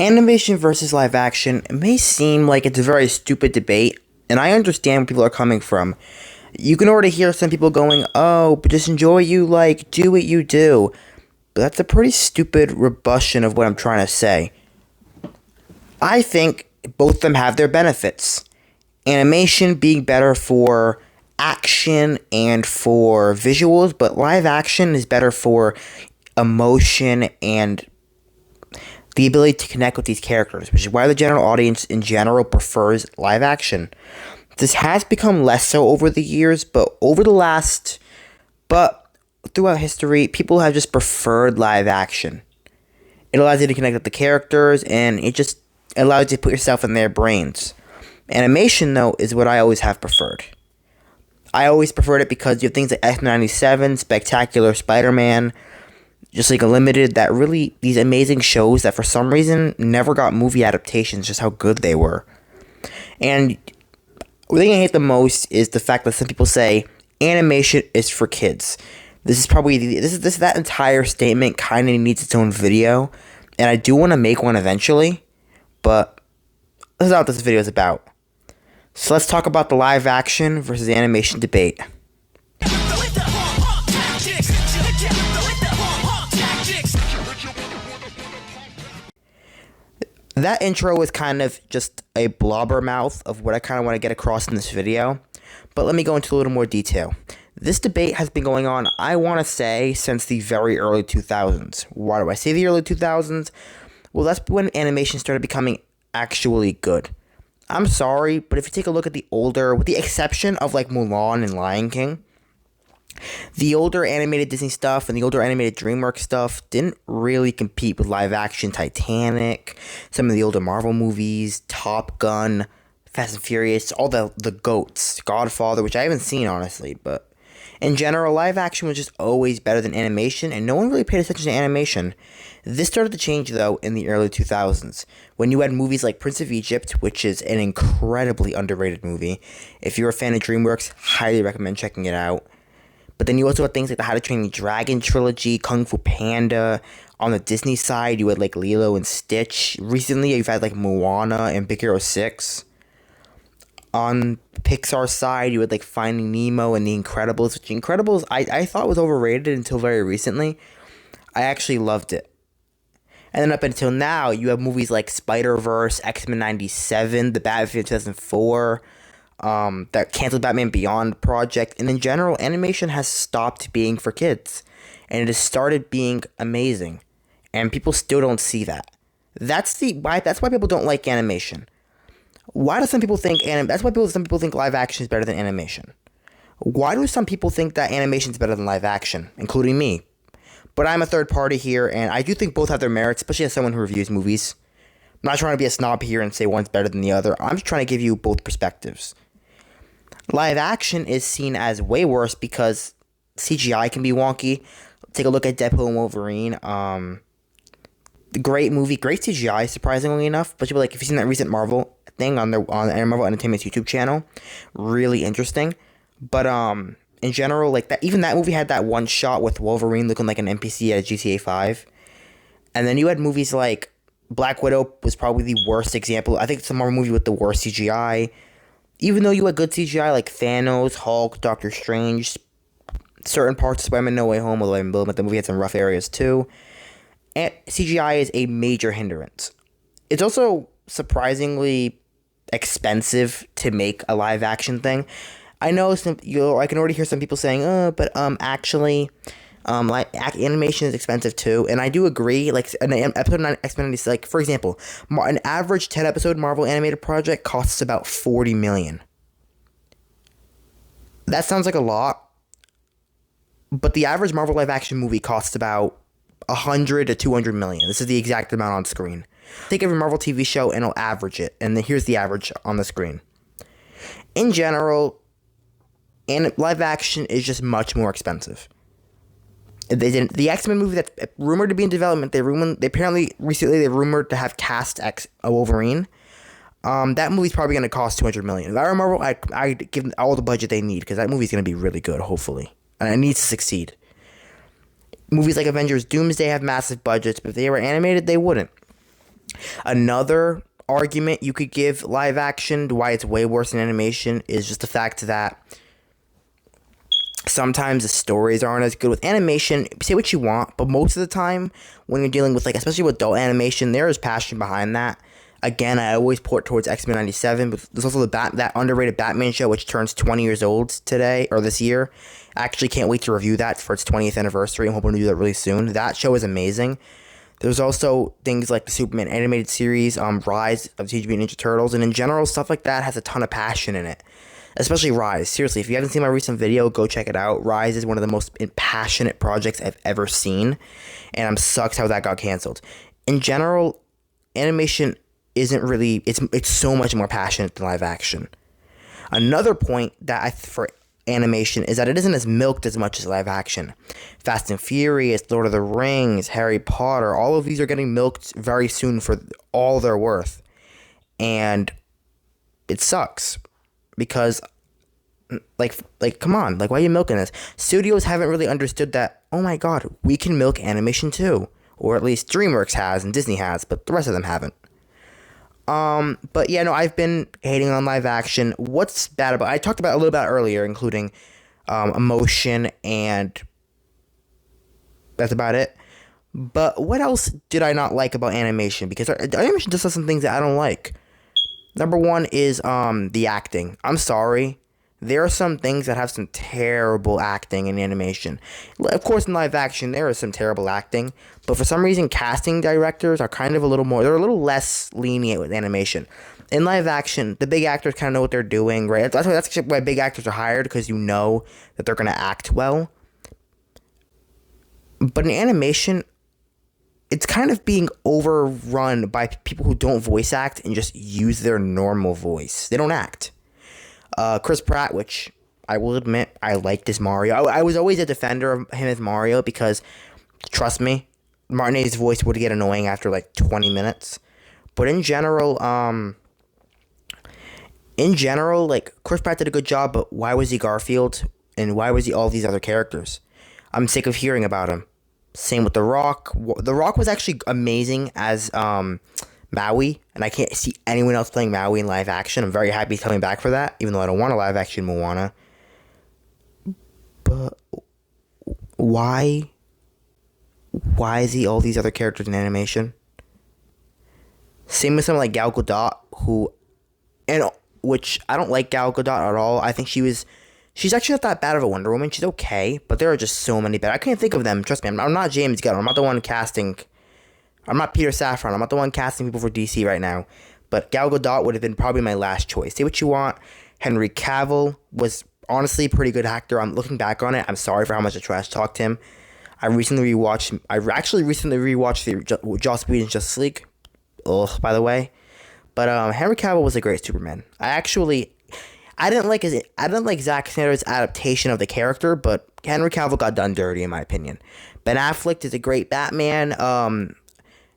Animation versus live action may seem like it's a very stupid debate, and I understand where people are coming from. You can already hear some people going, oh, but just enjoy you, like, do what you do. But that's a pretty stupid rebuttion of what I'm trying to say. I think both of them have their benefits. Animation being better for action and for visuals, but live action is better for emotion and the ability to connect with these characters, which is why the general audience in general prefers live action. This has become less so over the years, but throughout history, people have just preferred live action. It allows you to connect with the characters, and it just allows you to put yourself in their brains. Animation, though, is what I always have preferred. I always preferred it because you have things like X-97, Spectacular Spider-Man, Just Like Unlimited, that really, these amazing shows that for some reason never got movie adaptations, just how good they were. And the thing I hate the most is the fact that some people say animation is for kids. That entire statement kind of needs its own video, and I do want to make one eventually, but that's not what this video is about. So let's talk about the live action versus animation debate. That intro was kind of just a blabbermouth of what I kind of want to get across in this video, but let me go into a little more detail. This debate has been going on, I want to say, since the very early 2000s. Why do I say the early 2000s? Well, that's when animation started becoming actually good. I'm sorry, but if you take a look at the older, with the exception of like Mulan and Lion King, the older animated Disney stuff and the older animated DreamWorks stuff didn't really compete with live action Titanic, some of the older Marvel movies, Top Gun, Fast and Furious, all the GOATs, Godfather, which I haven't seen honestly, but in general, live action was just always better than animation, and no one really paid attention to animation. This started to change, though, in the early 2000s, when you had movies like Prince of Egypt, which is an incredibly underrated movie. If you're a fan of DreamWorks, highly recommend checking it out. But then you also had things like the How to Train Your Dragon trilogy, Kung Fu Panda. On the Disney side, you had like Lilo and Stitch. Recently, you've had like Moana and Big Hero 6. On Pixar side, you had like Finding Nemo and The Incredibles, which Incredibles I thought was overrated until very recently. I actually loved it. And then up until now, you have movies like Spider-Verse, X-Men 97, The Battlefield 2004, that canceled Batman Beyond project. And in general, animation has stopped being for kids. And it has started being amazing. And people still don't see that. That's why people don't like animation. Why do some people think some people think live action is better than animation? Why do some people think that animation is better than live action, including me? But I'm a third party here, and I do think both have their merits, especially as someone who reviews movies. I'm not trying to be a snob here and say one's better than the other. I'm just trying to give you both perspectives. Live action is seen as way worse because CGI can be wonky. Take a look at Deadpool and Wolverine. Great movie, great CGI, surprisingly enough. But you'll be like, if you've seen that recent Marvel thing on Marvel Entertainment's YouTube channel, really interesting. But in general, like that, even that movie had that one shot with Wolverine looking like an NPC at a GTA 5. And then you had movies like Black Widow was probably the worst example. I think it's a Marvel movie with the worst CGI. Even though you had good CGI like Thanos, Hulk, Doctor Strange, certain parts of Spider-Man No Way Home, although the movie had some rough areas too. And CGI is a major hindrance. It's also surprisingly expensive to make a live action thing. I know I can already hear some people saying, actually, animation is expensive too, and I do agree. Like an episode 9 X-Men, like for example, an average 10-episode Marvel animated project costs about $40 million. That sounds like a lot, but the average Marvel live action movie costs about $100 to $200 million. This is the exact amount on screen. Take every Marvel TV show and it'll average it, and then here's the average on the screen. In general, live action is just much more expensive. The X-Men movie that's rumored to be in development, they rumored to have cast Wolverine. That movie's probably going to cost $200 million. If I were Marvel, I'd give them all the budget they need, because that movie's going to be really good, hopefully. And it needs to succeed. Movies like Avengers Doomsday have massive budgets, but if they were animated, they wouldn't. Another argument you could give live action why it's way worse than animation is just the fact that sometimes the stories aren't as good. With animation, say what you want, but most of the time when you're dealing with, like, especially with adult animation, there is passion behind that. Again, I always port towards X-Men 97, but there's also that underrated Batman show, which turns 20 years old today, or this year. I actually can't wait to review that for its 20th anniversary. I'm hoping to do that really soon. That show is amazing. There's also things like the Superman animated series, Rise of Teenage Mutant Ninja Turtles, and in general, stuff like that has a ton of passion in it. Especially Rise. Seriously, if you haven't seen my recent video, go check it out. Rise is one of the most passionate projects I've ever seen, and I'm sucked how that got canceled. In general, animation isn't really, it's so much more passionate than live action. Another point that for animation is that it isn't as milked as much as live action. Fast and Furious, Lord of the Rings, Harry Potter, all of these are getting milked very soon for all they're worth. And it sucks. Because, like, come on, like, why are you milking this? Studios haven't really understood that, oh my god, we can milk animation too. Or at least DreamWorks has and Disney has, but the rest of them haven't. But yeah, no, I've been hating on live action. What's bad about, I talked about a little bit earlier, including, emotion, and that's about it. But what else did I not like about animation? Because animation just does some things that I don't like. Number one is the acting. I'm sorry. There are some things that have some terrible acting in animation. Of course, in live action, there is some terrible acting. But for some reason, casting directors are kind of they're a little less lenient with animation. In live action, the big actors kind of know what they're doing, right? That's why big actors are hired, because you know that they're going to act well. But in animation, it's kind of being overrun by people who don't voice act and just use their normal voice. They don't act. Chris Pratt, which I will admit I liked as Mario. I was always a defender of him as Mario because, trust me, Martinet's voice would get annoying after like 20 minutes. But in general, like, Chris Pratt did a good job, but why was he Garfield? And why was he all these other characters? I'm sick of hearing about him. Same with The Rock. The Rock was actually amazing as Maui, and I can't see anyone else playing Maui in live action. I'm very happy he's coming back for that, even though I don't want a live action Moana. But why? Why is he all these other characters in animation? Same with someone like Gal Gadot, which I don't like Gal Gadot at all. I think she's actually not that bad of a Wonder Woman. She's okay, but there are just so many bad. I can't think of them. Trust me, I'm not James Gunn. I'm not the one casting. I'm not Peter Safran. I'm not the one casting people for DC right now. But Gal Gadot would have been probably my last choice. Say what you want. Henry Cavill was honestly a pretty good actor. I'm looking back on it. I'm sorry for how much I trash talked him. I recently rewatched the Joss Whedon's Justice League. Ugh, by the way. But Henry Cavill was a great Superman. I didn't like Zack Snyder's adaptation of the character, but Henry Cavill got done dirty in my opinion. Ben Affleck is a great Batman.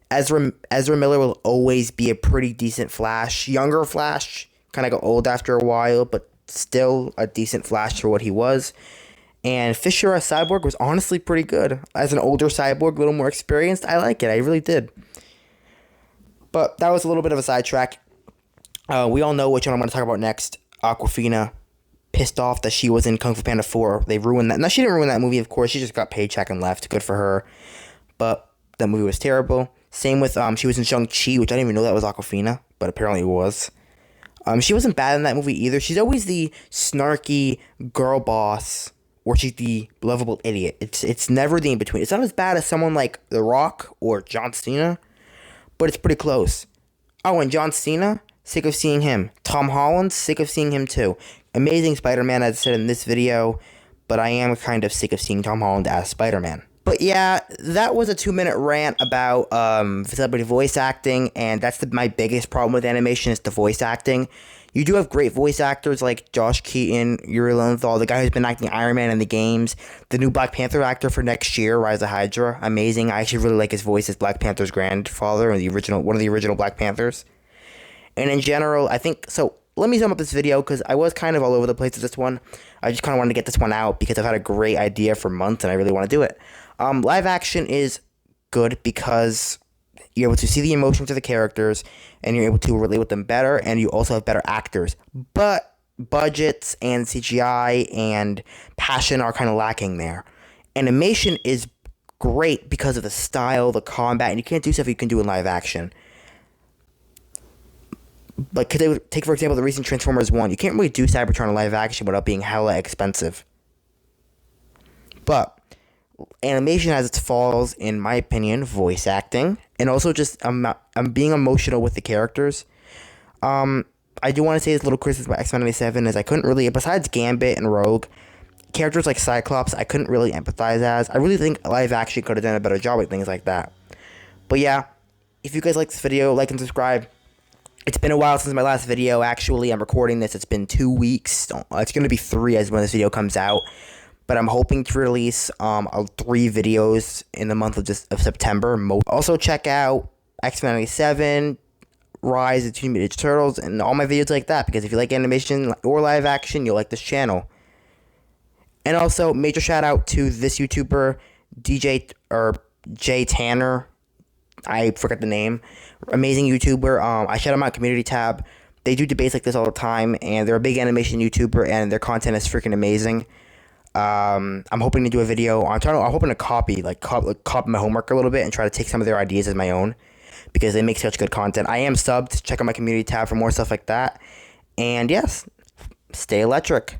Ezra Miller will always be a pretty decent Flash. Younger Flash, kind of got old after a while, but still a decent Flash for what he was. And Fisher as Cyborg was honestly pretty good. As an older Cyborg, a little more experienced, I like it. I really did. But that was a little bit of a sidetrack. We all know which one I'm going to talk about next. Awkwafina, pissed off that she was in Kung Fu Panda 4. They ruined that. No, she didn't ruin that movie, of course. She just got paycheck and left. Good for her. But that movie was terrible. Same with, she was in Shang-Chi, which I didn't even know that was Awkwafina, but apparently it was. She wasn't bad in that movie either. She's always the snarky girl boss, or she's the lovable idiot. It's never the in-between. It's not as bad as someone like The Rock or John Cena, but it's pretty close. Oh, and John Cena, sick of seeing him. Tom Holland, sick of seeing him too. Amazing Spider-Man, as I said in this video, but I am kind of sick of seeing Tom Holland as Spider-Man. But yeah, that was a 2-minute rant about celebrity voice acting, and that's my biggest problem with animation is the voice acting. You do have great voice actors like Josh Keaton, Yuri Lowenthal, the guy who's been acting Iron Man in the games, the new Black Panther actor for next year, Rise of Hydra, amazing. I actually really like his voice as Black Panther's grandfather, and one of the original Black Panthers. And in general, I think so. Let me sum up this video because I was kind of all over the place with this one. I just kind of wanted to get this one out because I've had a great idea for months and I really want to do it. Live action is good because you're able to see the emotions of the characters, and you're able to relate with them better, and you also have better actors. But budgets and CGI and passion are kind of lacking there. Animation is great because of the style, the combat, and you can't do stuff you can do in live action. Like, take for example the recent Transformers 1. You can't really do Cybertron in live action without being hella expensive. But animation has its flaws, in my opinion, voice acting, and also just I'm being emotional with the characters. I do want to say this little criticism about X-Men 97 is I couldn't really, besides Gambit and Rogue, characters like Cyclops, I couldn't really empathize as. I really think live action could have done a better job with things like that. But yeah, if you guys like this video, like and subscribe. It's been a while since my last video. Actually, I'm recording this. It's been 2 weeks. It's going to be 3 as when this video comes out. But I'm hoping to release 3 videos in the month of September. Also, check out X-Men 97, Rise of the Teenage Mutant Ninja Turtles, and all my videos like that. Because if you like animation or live action, you'll like this channel. And also, major shout out to this YouTuber, Jay Tanner. I forgot the name. Amazing YouTuber. I shout out my community tab. They do debates like this all the time, and they're a big animation YouTuber, and their content is freaking amazing. I'm hoping to do a video. I'm hoping to copy my homework a little bit and try to take some of their ideas as my own, because they make such good content. I am subbed. Check out my community tab for more stuff like that. And yes, stay electric.